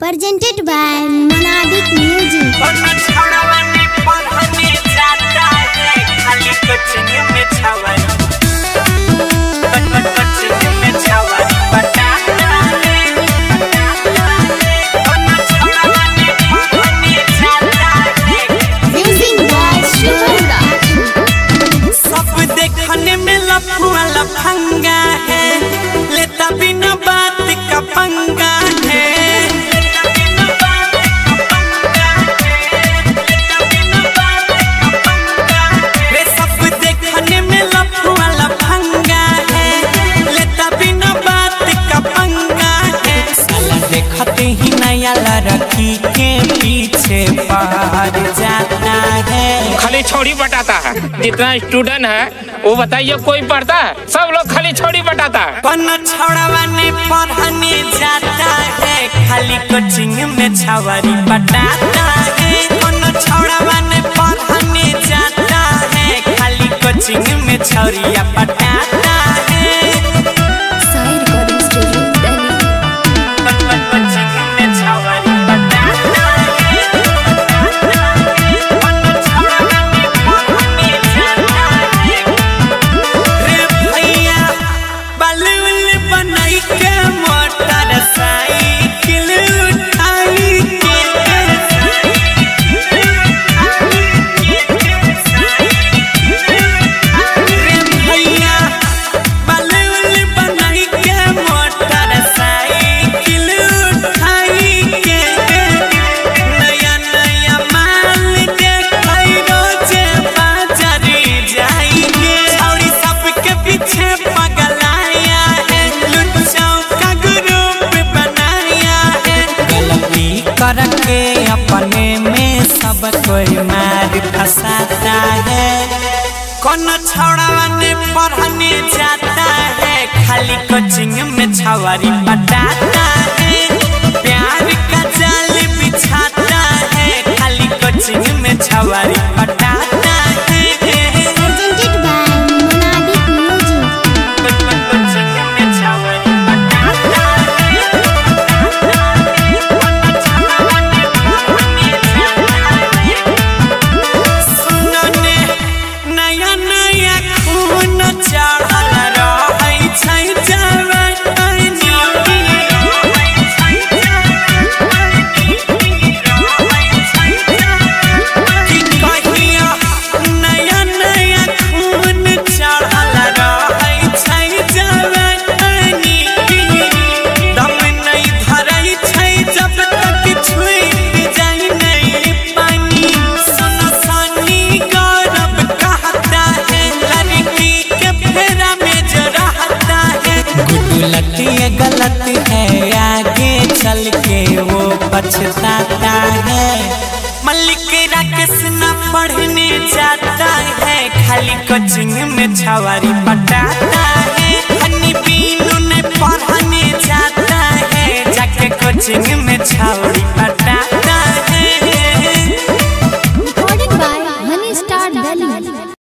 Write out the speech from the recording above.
presented by Monabic Music. लफंगा है लेता बिना बात का पंगा है, रे सब देखने में लफुआ लफंगा है लेता बिना बात का पंगा है। साला देखते ही नया लड़की के पीछे बाहर जाता है, खाली छोड़ी बटाता है। जितना स्टूडेंट है वो बताइए कोई पढ़ता है? सब लोग खाली छोड़ी बटाता है। छौड़ावाने पढ़ने जाता है, खाली कोचिंग में छावरी बटाता है। छौड़ावाने पढ़ने जाता है, खाली कोचिंग में छौरिया बटाता है। करके अपने में सब कोई मार फंसाता है। कौन छौड़ावाने पढ़ने जाता है, खाली कोचिंग में छावरी बटाता है। प्यार का जाल बिछाता है, खाली कोचिंग में छावरी बटाता है। गलत है आगे चल के वो पछताता है। मलिक राकेश न पढ़ने जाता है, खाली कोचिंग में छावरी बटाता है।